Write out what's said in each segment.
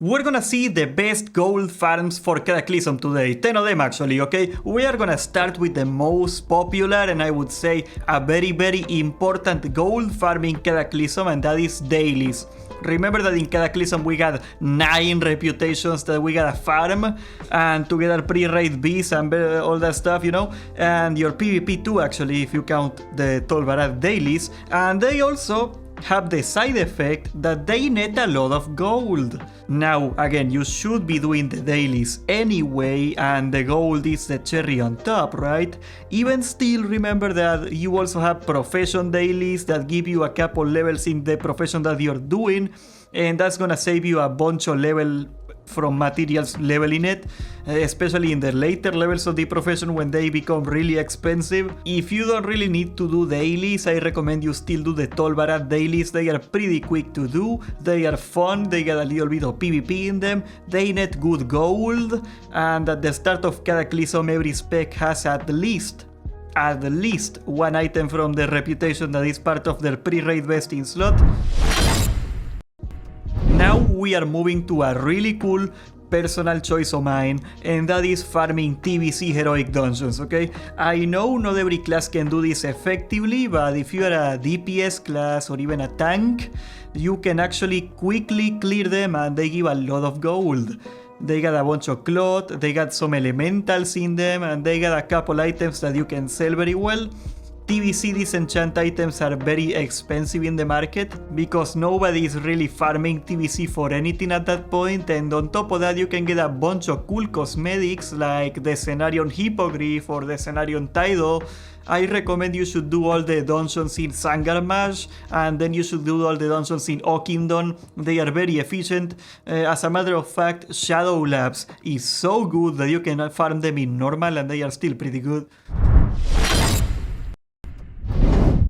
We're gonna see the best gold farms for Cataclysm today, 10 of them actually, okay? We are gonna start with the most popular and I would say a very important gold farm in Cataclysm, and that is dailies. Remember that in Cataclysm we got 9 reputations that we gotta farm, and to get our pre-raid bees and all that stuff, you know? And your PvP too actually, if you count the Tolbarad dailies, and they also have the side effect that they net a lot of gold. Now, again, you should be doing the dailies anyway, and the gold is the cherry on top, right? Even still, remember that you also have profession dailies that give you a couple levels in the profession that you're doing, and that's gonna save you a bunch of level from materials leveling it, especially in the later levels of the profession when they become really expensive. If you don't really need to do dailies, I recommend you still do the Tolbarad dailies. They are pretty quick to do, they are fun, they get a little bit of PvP in them, they net good gold, and at the start of Cataclysm every spec has at least one item from the reputation that is part of their pre-raid vesting slot. Now we are moving to a really cool personal choice of mine, and that is farming TBC heroic dungeons, okay? I know not every class can do this effectively, but if you are a DPS class or even a tank, you can actually quickly clear them and they give a lot of gold. They got a bunch of cloth, they got some elementals in them, and they got a couple items that you can sell very well. TBC disenchant items are very expensive in the market because nobody is really farming TBC for anything at that point, and on top of that you can get a bunch of cool cosmetics like the Cenarion Hippogriff or the Cenarion Tidal. I recommend you should do all the dungeons in Sangarmash, and then you should do all the dungeons in Okindon. They are very efficient. As a matter of fact, Shadow Labs is so good that you can farm them in normal and they are still pretty good.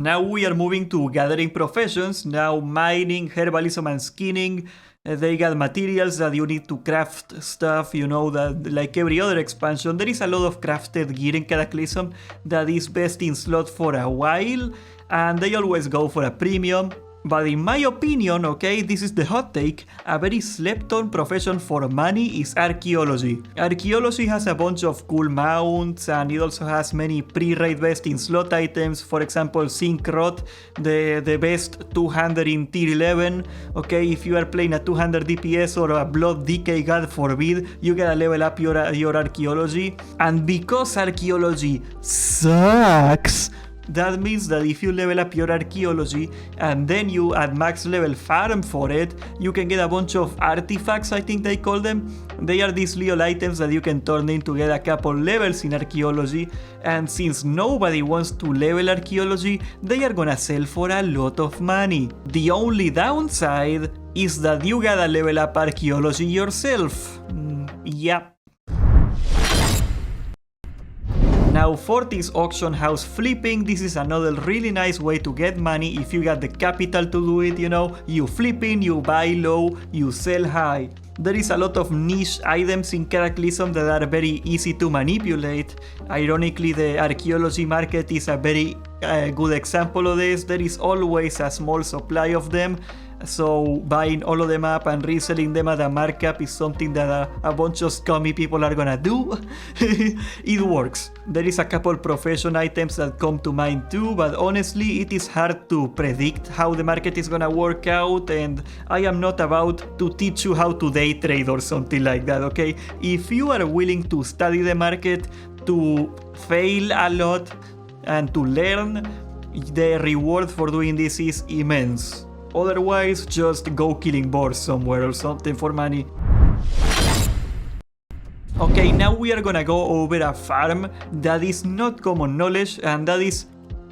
Now we are moving to gathering professions. Now mining, herbalism and skinning. They got materials that you need to craft stuff, you know, that like every other expansion. There is a lot of crafted gear in Cataclysm that is best in slot for a while, and they always go for a premium. But in my opinion, okay, this is the hot take, a very slept-on profession for money is archaeology. Archaeology has a bunch of cool mounts, and it also has many pre-raid vesting slot items. For example, Zinc Rod, the best 200 in tier 11. Okay, if you are playing a 200 DPS or a Blood Decay, God forbid, you gotta level up your archaeology. And because archaeology sucks, that means that if you level up your archaeology and then you at max level farm for it, you can get a bunch of artifacts, I think they call them. They are these little items that you can turn in to get a couple levels in archaeology, and since nobody wants to level archaeology, they are gonna sell for a lot of money. The only downside is that you gotta level up archaeology yourself. Yep. Now for this auction house flipping, this is another really nice way to get money if you got the capital to do it, you know. You flip in, you buy low, you sell high. There is a lot of niche items in Cataclysm that are very easy to manipulate. Ironically, the archaeology market is a very good example of this. There is always a small supply of them, so buying all of them up and reselling them at a markup is something that a bunch of scummy people are gonna do. It works. There is a couple profession items that come to mind too, but honestly it is hard to predict how the market is gonna work out, and I am not about to teach you how to day trade or something like that, okay? If you are willing to study the market, to fail a lot, and to learn, the reward for doing this is immense. Otherwise, just go killing boars somewhere or something for money. Okay, now we are gonna go over a farm that is not common knowledge, and that is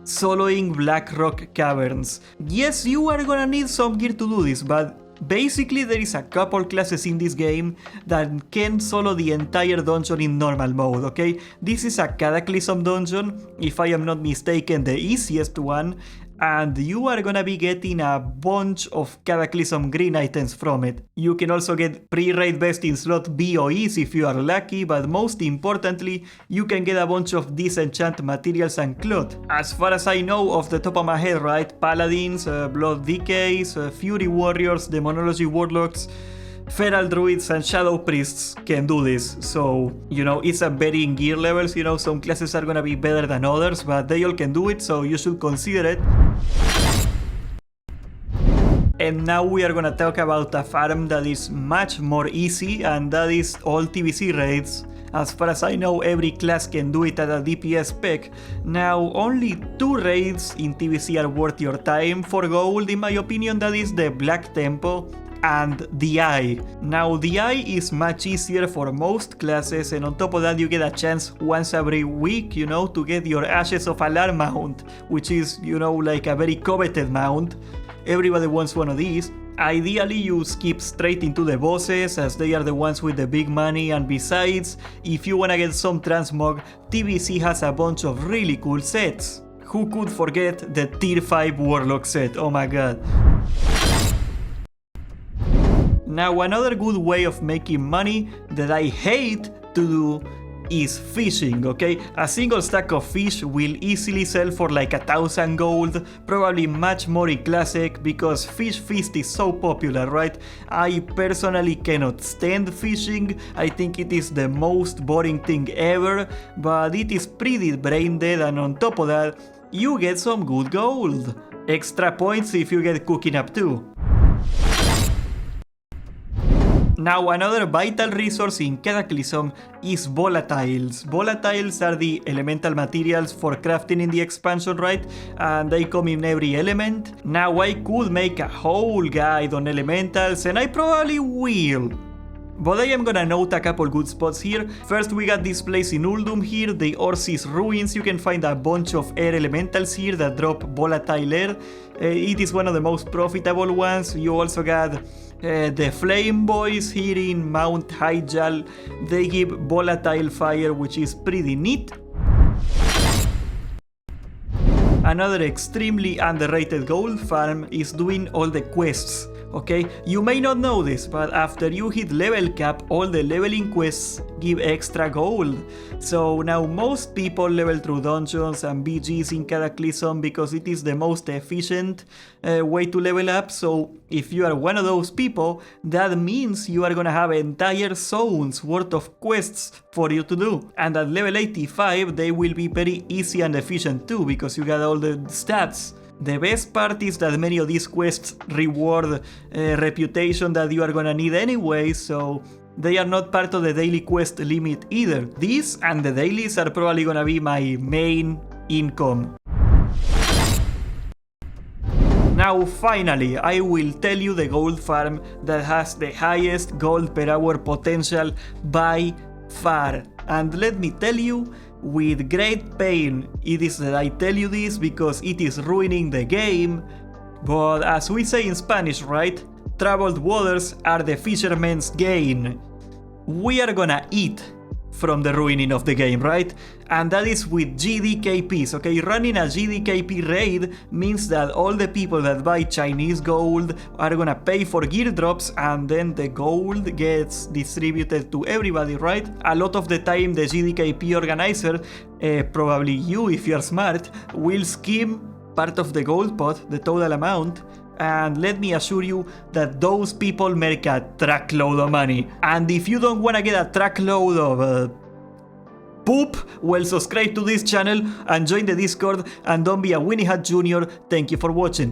soloing Blackrock Caverns. Yes, you are gonna need some gear to do this, but basically there is a couple classes in this game that can solo the entire dungeon in normal mode, okay? This is a Cataclysm dungeon, if I am not mistaken the easiest one, and you are gonna be getting a bunch of Cataclysm green items from it. You can also get pre-raid best in slot BOEs if you are lucky, but most importantly, you can get a bunch of disenchant materials and cloth. As far as I know off the top of my head, right, Paladins, Blood Decays, Fury Warriors, Demonology Warlocks, feral druids and shadow priests can do this. So, you know, it's a very in gear levels, you know, some classes are gonna be better than others, but they all can do it, so you should consider it. And now we are gonna talk about a farm that is much more easy, and that is all TBC raids. As far as I know, every class can do it at a DPS spec. Now, only 2 raids in TBC are worth your time for gold, in my opinion. That is the Black Tempo and the Eye. Now, the Eye is much easier for most classes, and on top of that you get a chance once every week, you know, to get your Ashes of Alarm mount, which is, you know, like a very coveted mount. Everybody wants one of these. Ideally, you skip straight into the bosses, as they are the ones with the big money, and besides, if you wanna get some transmog, TBC has a bunch of really cool sets. Who could forget the tier 5 Warlock set? Oh my god. Now, another good way of making money that I hate to do is fishing, okay? A single stack of fish will easily sell for like 1,000 gold, probably much more in Classic, because Fish Feast is so popular, right? I personally cannot stand fishing. I think it is the most boring thing ever, but it is pretty brain dead, and on top of that, you get some good gold. Extra points if you get cooking up too. Now, another vital resource in Cataclysm is volatiles. Volatiles are the elemental materials for crafting in the expansion, right? And they come in every element. Now, I could make a whole guide on elementals, and I probably will. But I am gonna note a couple good spots here. First, we got this place in Uldum here, the Orsis Ruins. You can find a bunch of air elementals here that drop volatile air. It is one of the most profitable ones. You also got the Flame Boys here in Mount Hyjal. They give volatile fire, which is pretty neat. Another extremely underrated gold farm is doing all the quests. Okay, you may not know this, but after you hit level cap, all the leveling quests give extra gold. So now most people level through dungeons and BGs in Cataclysm because it is the most efficient way to level up. So if you are one of those people, that means you are gonna have entire zones worth of quests for you to do. And at level 85, they will be very easy and efficient too, because you got all the stats. The best part is that many of these quests reward reputation that you are gonna need anyway, so they are not part of the daily quest limit either. These and the dailies are probably gonna be my main income. Now finally, I will tell you the gold farm that has the highest gold per hour potential by far. And let me tell you, with great pain it is that I tell you this, because it is ruining the game, but as we say in Spanish, right? Troubled waters are the fisherman's gain. We are gonna eat from the ruining of the game, right? And that is with GDKPs, okay? Running a GDKP raid means that all the people that buy Chinese gold are gonna pay for gear drops, and then the gold gets distributed to everybody, right? A lot of the time the GDKP organizer, probably you if you're smart, will skim part of the gold pot, the total amount, and let me assure you that those people make a truckload of money. And if you don't want to get a truckload of poop, well, subscribe to this channel and join the Discord, and don't be a Winnie Hat Jr. Thank you for watching.